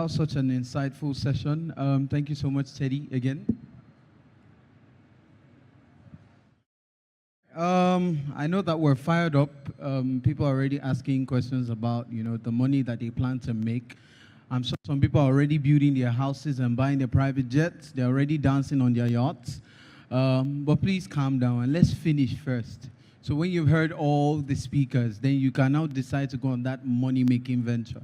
was such an insightful session. Thank you so much, Teddy, again. I know that we're fired up. People are already asking questions about, the money that they plan to make. I'm sure some people are already building their houses and buying their private jets. They're already dancing on their yachts. But please calm down and let's finish first. So when you've heard all the speakers, then you can now decide to go on that money-making venture.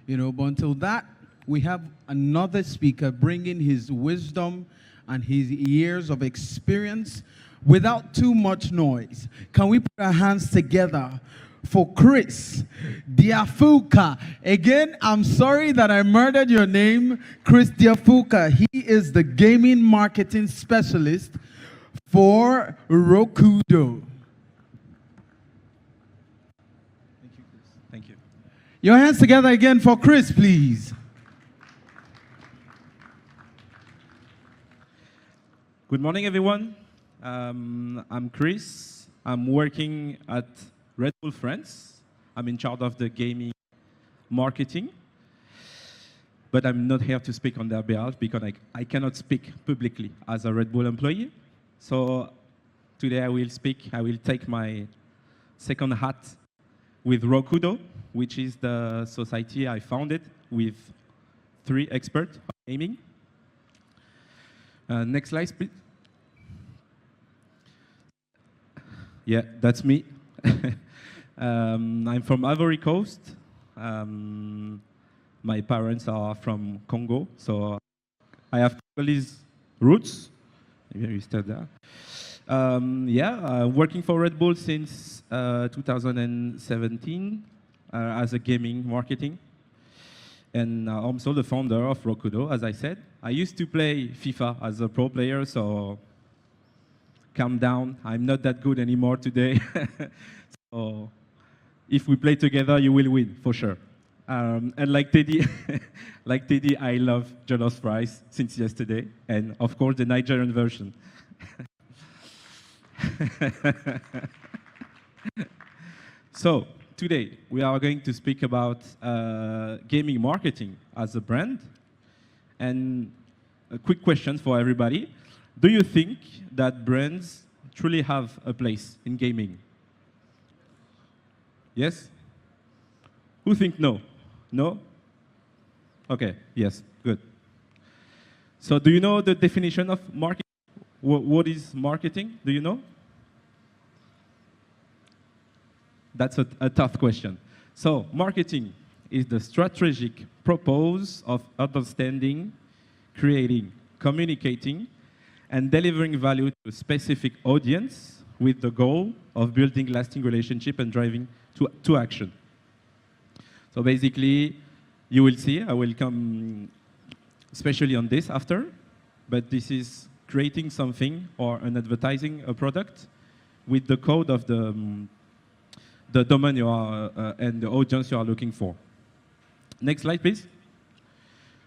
But until that, we have another speaker bringing his wisdom and his years of experience without too much noise. Can we put our hands together for Chris Diafouka? Again, I'm sorry that I murdered your name, Chris Diafouka. He is the gaming marketing specialist for Rokudo. Thank you, Chris. Thank you. Your hands together again for Chris, please. Good morning, everyone. I'm Chris. I'm working at Red Bull France. I'm in charge of the gaming marketing. But I'm not here to speak on their behalf because I cannot speak publicly as a Red Bull employee. So today I will take my second hat with Rokudo, which is the society I founded with 3 experts on gaming. Next slide, please. Yeah, that's me. I'm from Ivory Coast. My parents are from Congo, so I have Congolese roots. Maybe you still there. Working for Red Bull since 2017 as a gaming marketing. And I'm also the founder of Rokudo, as I said. I used to play FIFA as a pro player, so calm down. I'm not that good anymore today. So if we play together, you will win, for sure. And like Teddy, I love jollof fries since yesterday, and of course the Nigerian version. So today we are going to speak about gaming marketing as a brand. And a quick question for everybody. Do you think that brands truly have a place in gaming? Yes? Who think no? No? Okay, yes, good. So do you know the definition of marketing? What is marketing? Do you know? That's a tough question. So marketing is the strategic purpose of understanding, creating, communicating, and delivering value to a specific audience with the goal of building lasting relationship and driving to action. So basically, you will see, I will come especially on this after, but this is creating something or an advertising a product with the code of the domain you are and the audience you are looking for. Next slide, please.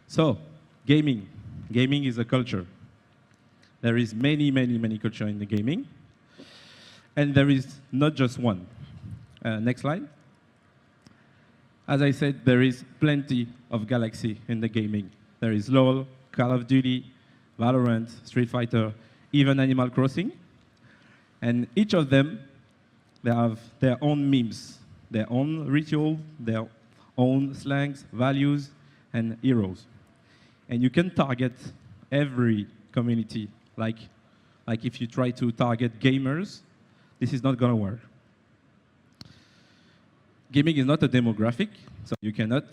So, gaming. Gaming is a culture. There is many culture in the gaming. And there is not just one. Next slide. As I said, there is plenty of galaxy in the gaming. There is LoL, Call of Duty, Valorant, Street Fighter, even Animal Crossing. And each of them, they have their own memes, their own ritual, their own slangs, values, and heroes. And you can target every community. Like if you try to target gamers, this is not going to work. Gaming is not a demographic, so you cannot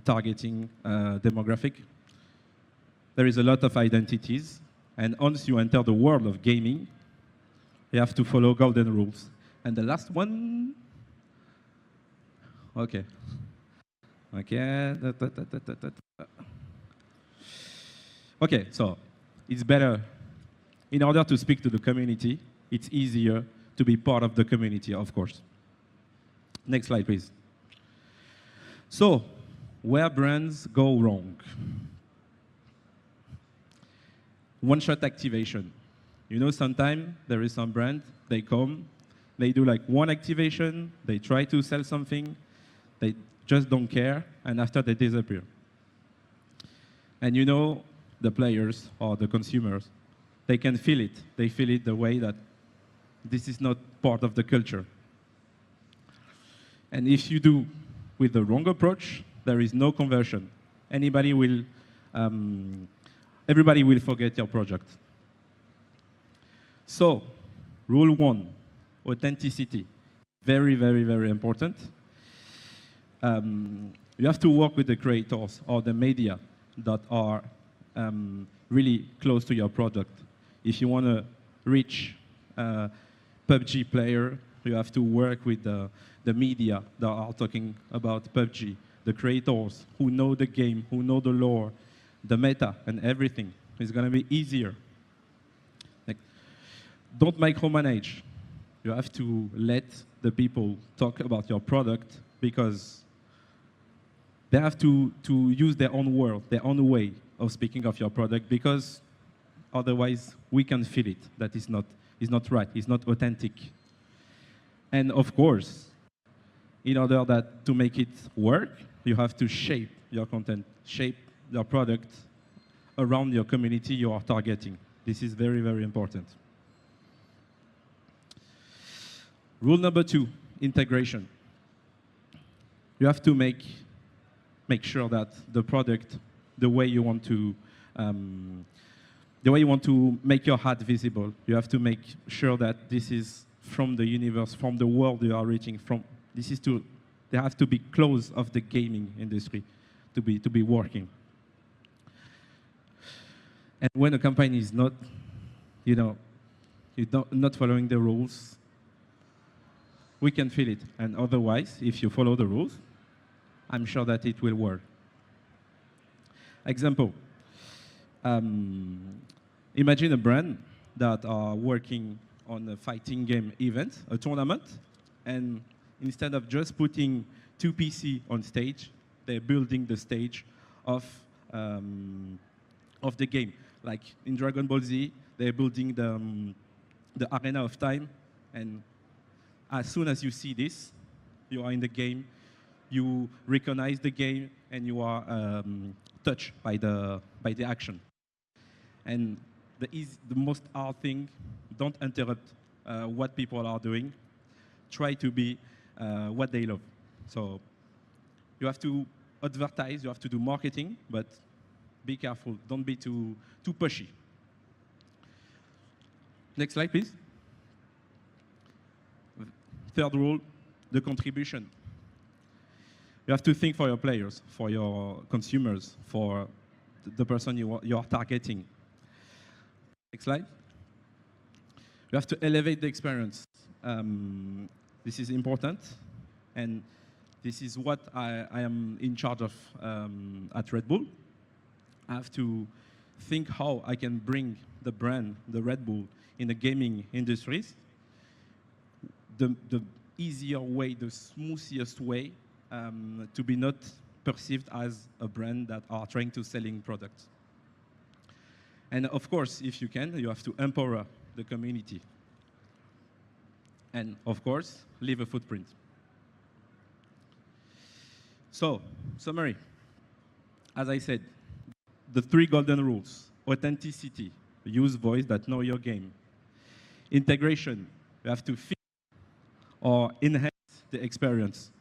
targeting demographic. There is a lot of identities, and once you enter the world of gaming, you have to follow golden rules. And the last one, okay. Okay, so it's better, in order to speak to the community, it's easier to be part of the community, of course. Next slide, please. So, where brands go wrong? One-shot activation. You know, sometimes there is some brand, they come, they do like one activation, they try to sell something, they just don't care, and after they disappear. And you know, the players or the consumers, they can feel it. They feel it the way that this is not part of the culture. And if you do with the wrong approach, there is no conversion. Anybody will, um, everybody will forget your project. So, rule one, authenticity. Very, very, very important. You have to work with the creators or the media that are really close to your product. If you want to reach PUBG player, you have to work with the media that are talking about PUBG, the creators who know the game, who know the lore, the meta, and everything. It's going to be easier. Like, don't micromanage. You have to let the people talk about your product because they have to use their own word, their own way of speaking of your product because otherwise we can feel it that it's not right, it's not authentic. And of course, in order that to make it work, you have to shape your content, shape your product around your community you are targeting. This is very, very important. Rule number 2, integration. You have to make sure that the product, the way you want to make your ad visible, you have to make sure that this is from the universe, from the world you are reaching from. They have to be close of the gaming industry to be working. And when a company is not, not following the rules, we can feel it. And otherwise, if you follow the rules, I'm sure that it will work. Example. Imagine a brand that are working on a fighting game event, a tournament, and instead of just putting 2 PC on stage, they're building the stage of the game. Like in Dragon Ball Z, they're building the arena of time, and as soon as you see this, you are in the game, you recognize the game, and you are touched by the action. And the most hard thing, don't interrupt what people are doing. Try to be what they love. So you have to advertise, you have to do marketing, but be careful. Don't be too pushy. Next slide, please. Third rule, the contribution. You have to think for your players, for your consumers, for the person you are targeting. Next slide. You have to elevate the experience. This is important, and this is what I am in charge of at Red Bull. I have to think how I can bring the brand, the Red Bull, in the gaming industries. The easier way, the smoothest way to be not perceived as a brand that are trying to selling products. And of course, if you can, you have to empower the community. And of course, leave a footprint. So, summary. As I said, the 3 golden rules: authenticity, use voice that know your game; integration, you have to fit or enhance the experience;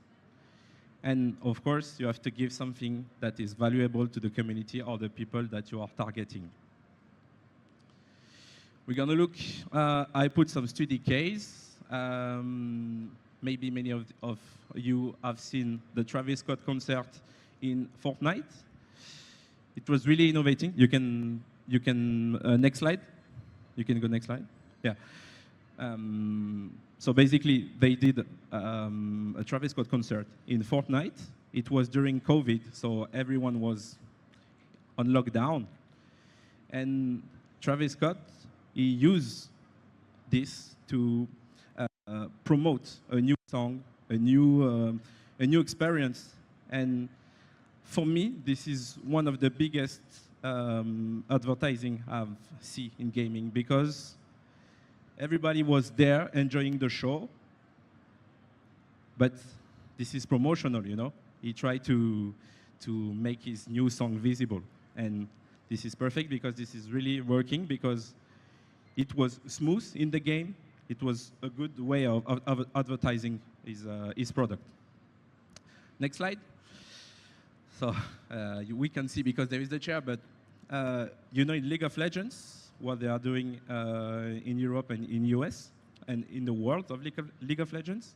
and of course, you have to give something that is valuable to the community or the people that you are targeting. We're going to look, I put some study case. Maybe many of you have seen the Travis Scott concert in Fortnite. It was really innovating. You can next slide. You can go next slide. Yeah. So basically, they did a Travis Scott concert in Fortnite. It was during COVID, so everyone was on lockdown. And Travis Scott, he used this to promote a new song, a new experience. And for me, this is one of the biggest advertising I've seen in gaming, because everybody was there enjoying the show, but this is promotional, you know. He tried to make his new song visible. And this is perfect because this is really working because it was smooth in the game. It was a good way of advertising his product. Next slide. So we can see because there is the chair, but you know in League of Legends, what they are doing in Europe and in US and in the world of League of Legends,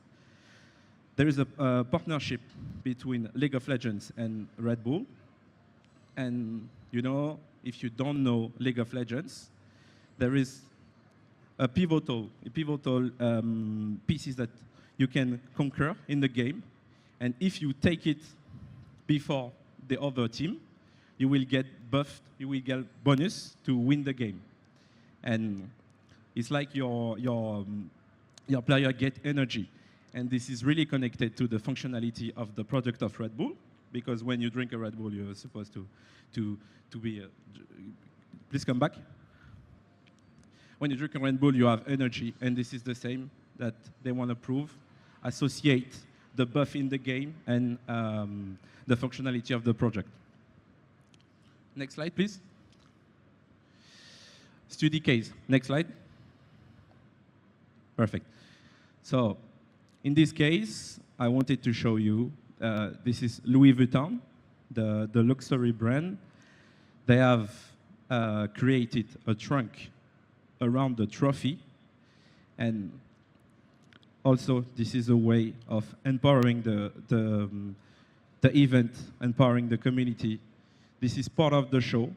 there is a partnership between League of Legends and Red Bull. And you know, if you don't know League of Legends, there is a pivotal pieces that you can conquer in the game. And if you take it before the other team, you will get buffed, you will get bonus to win the game. And it's like your player get energy. And this is really connected to the functionality of the product of Red Bull, because when you drink a Red Bull, you're supposed to be, please come back. When you drink a Red Bull, you have energy, and this is the same that they want to prove, associate the buff in the game and the functionality of the project. Next slide, please. Study case. Next slide. Perfect. So, in this case, I wanted to show you, this is Louis Vuitton, the luxury brand. They have created a trunk around the trophy, and also this is a way of empowering the event, empowering the community. This is part of the show,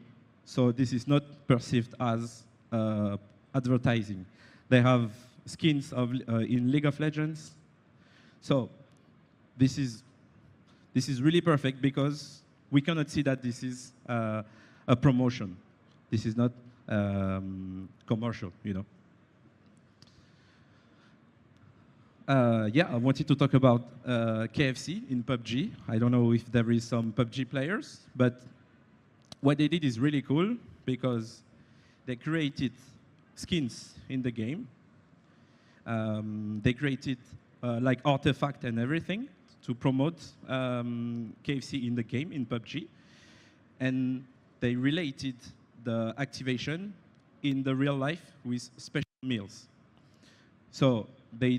so this is not perceived as advertising. They have skins in League of Legends, so this is really perfect because we cannot see that this is a promotion. This is not commercial, you know. Yeah, I wanted to talk about KFC in PUBG. I don't know if there is some PUBG players, but what they did is really cool because they created skins in the game. They created like artifact and everything to promote KFC in the game, in PUBG. And they related the activation in the real life with special meals. So they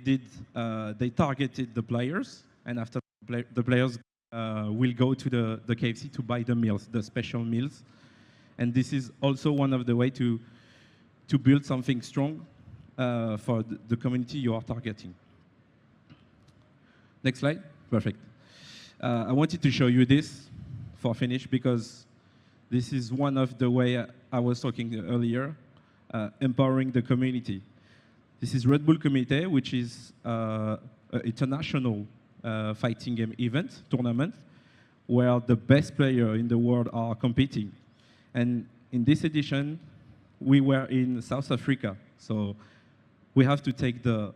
targeted the players, and after the players will go to the KFC to buy the meals, the special meals. And this is also one of the way to build something strong for the community you are targeting. Next slide. Perfect. I wanted to show you this for finish because this is one of the way I was talking earlier, empowering the community. This is Red Bull Comité, which is an international fighting game event, tournament, where the best players in the world are competing. And in this edition, we were in South Africa. So we have to take the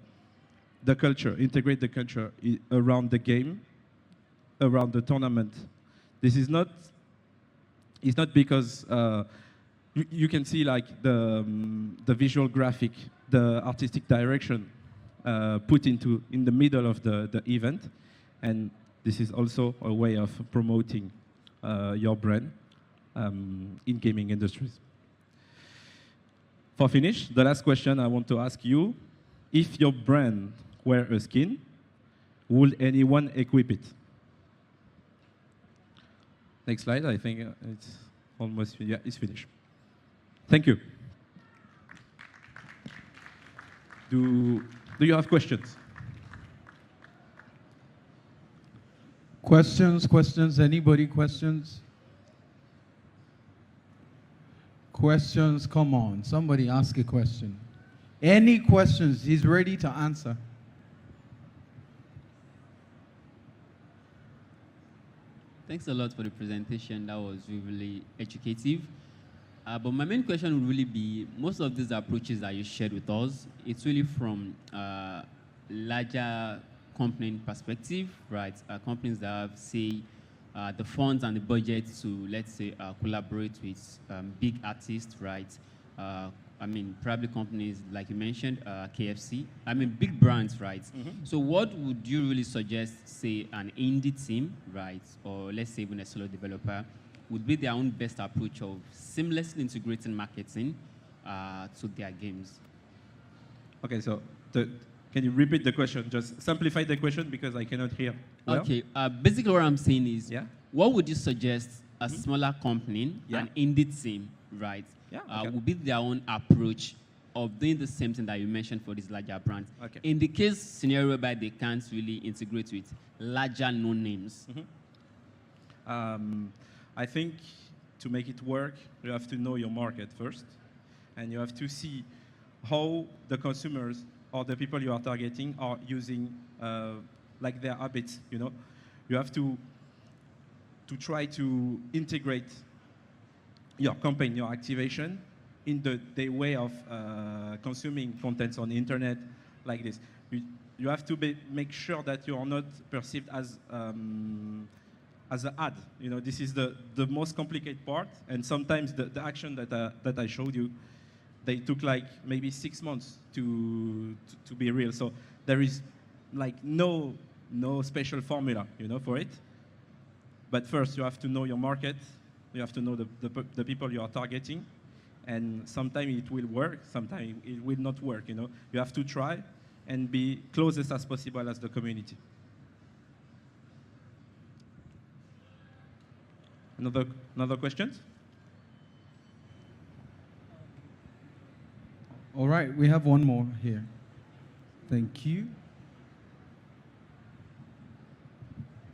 culture, integrate the culture around the game, around the tournament. This is not, it's not because you can see like the visual graphic, the artistic direction put in the middle of the event. And this is also a way of promoting your brand in gaming industries. For finish, the last question I want to ask you, if your brand were a skin, would anyone equip it? Next slide, I think it's almost, yeah, it's finished. Thank you. Do you have questions? Questions, anybody questions? Questions, come on, somebody ask a question. Any questions, he's ready to answer. Thanks a lot for the presentation. That was really educative. But my main question would really be, most of these approaches that you shared with us, it's really from larger company perspective, right? Companies that have, say, the funds and the budget to, let's say, collaborate with big artists, right? I mean, probably companies, like you mentioned, KFC. I mean, big brands, right? Mm-hmm. So what would you really suggest, say, an indie team, right? Or let's say even a solo developer, would be their own best approach of seamlessly integrating marketing to their games? Okay, so can you repeat the question? Just simplify the question because I cannot hear. Well? Okay, basically what I'm saying is, Yeah. what would you suggest a smaller company, Yeah. an indie team, right, Yeah, okay. would be their own approach of doing the same thing that you mentioned for these larger brands? Okay. In the case scenario whereby they can't really integrate with larger known names. I think to make it work, you have to know your market first, and you have to see how the consumers or the people you are targeting are using, like their habits. You know, you have to try to integrate your campaign, your activation, in the way of consuming contents on the internet like this. You have to make sure that you are not perceived as an ad. You know, this is the most complicated part, and sometimes the action that I showed you, they took like maybe 6 months to be real. So there is like no special formula, you know, for it. But first, you have to know your market. You have to know the people you are targeting, and sometimes it will work, sometimes it will not work. You know, you have to try and be closest as possible as the community. Another questions? All right, we have one more here. Thank you.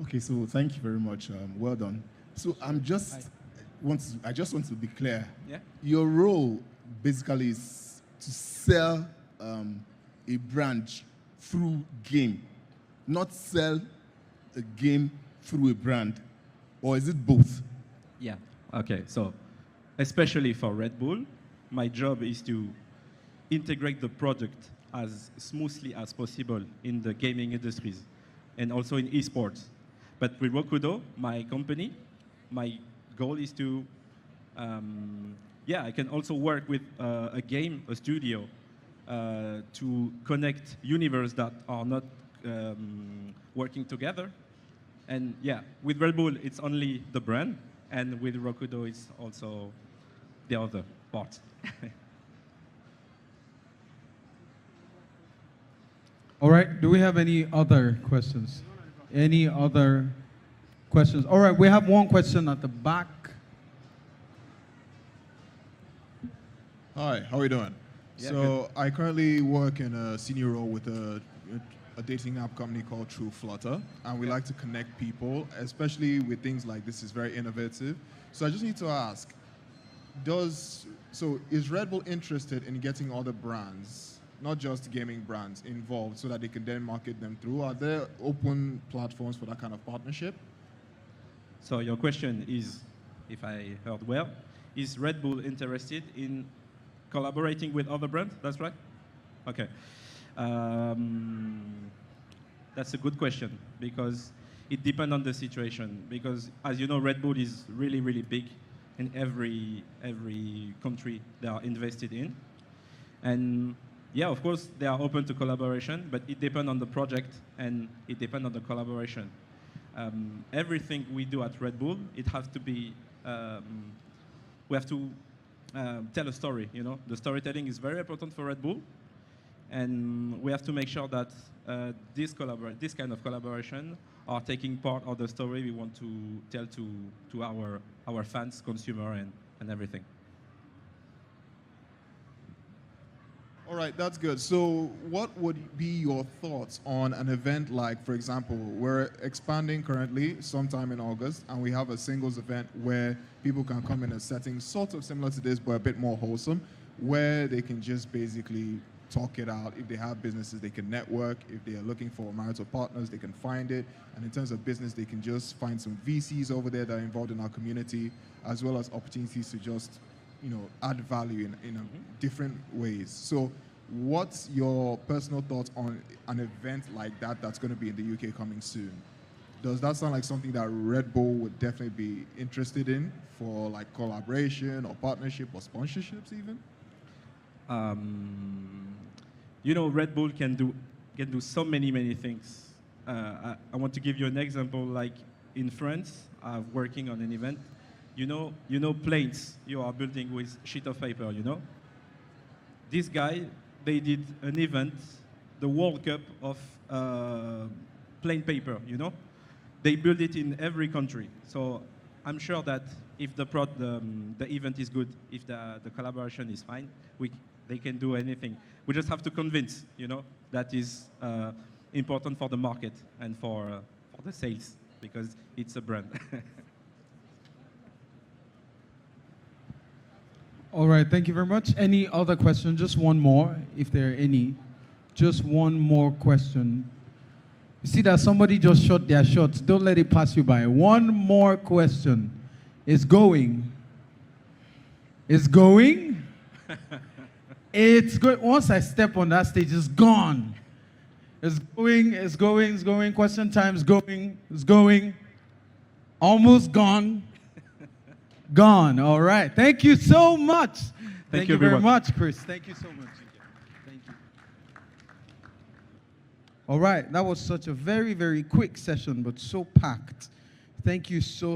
Okay, so thank you very much. Well done. So I just want to be clear. Yeah. Your role basically is to sell a brand through game, not sell a game through a brand, or is it both? Yeah. Okay. So, especially for Red Bull, my job is to integrate the product as smoothly as possible in the gaming industries and also in esports. But with Rokudo, my company, my goal is to, I can also work with a studio, to connect universe that are not working together. And yeah, with Red Bull, it's only the brand, and with Rokudo, it's also the other part. All right, do we have any other questions? Any other questions? All right, we have one question at the back. Hi, how are you doing? Yeah, So I currently work in a senior role with a dating app company called True Flutter, and we like to connect people, especially with things like this is very innovative. So I just need to ask, is Red Bull interested in getting other brands, not just gaming brands, involved so that they can then market them through? Are there open platforms for that kind of partnership? So your question is, if I heard well, is Red Bull interested in collaborating with other brands? That's right? Okay. That's a good question because it depends on the situation. Because as you know, Red Bull is really, really big in every country they are invested in. And yeah, of course, they are open to collaboration, but it depends on the project and it depends on the collaboration. Everything we do at Red Bull, it has to be, we have to tell a story, you know. The storytelling is very important for Red Bull, and we have to make sure that this kind of collaboration are taking part of the story we want to tell to our fans, consumer, and everything. All right, that's good. So what would be your thoughts on an event like, for example, we're expanding currently sometime in August, and we have a singles event where people can come in a setting sort of similar to this, but a bit more wholesome, where they can just basically talk it out. If they have businesses, they can network. If they are looking for marital partners, they can find it. And in terms of business, they can just find some VCs over there that are involved in our community, as well as opportunities to just add value in different ways. So what's your personal thoughts on an event like that that's going to be in the UK coming soon? Does that sound like something that Red Bull would definitely be interested in for like collaboration or partnership or sponsorships even? Red Bull can do so many things. I want to give you an example. Like in France, I'm working on an event you know planes you are building with sheet of paper, you know? This guy, they did an event, the World Cup of plain paper, you know? They build it in every country. So I'm sure that if the event is good, if the collaboration is fine, they can do anything. We just have to convince, you know, that is important for the market and for the sales, because it's a brand. All right, thank you very much. Any other question? Just one more, if there are any. Just one more question. You see that somebody just shot their shots. Don't let it pass you by. One more question. It's going. It's going. It's going. Once I step on that stage, it's gone. It's going, it's going, it's going. Question time is going, it's going. Almost gone. Gone. All right. Thank you so much. Thank you very everyone. much, Chris. Thank you so much. Thank you. All right. That was such a very, very quick session, but so packed. Thank you so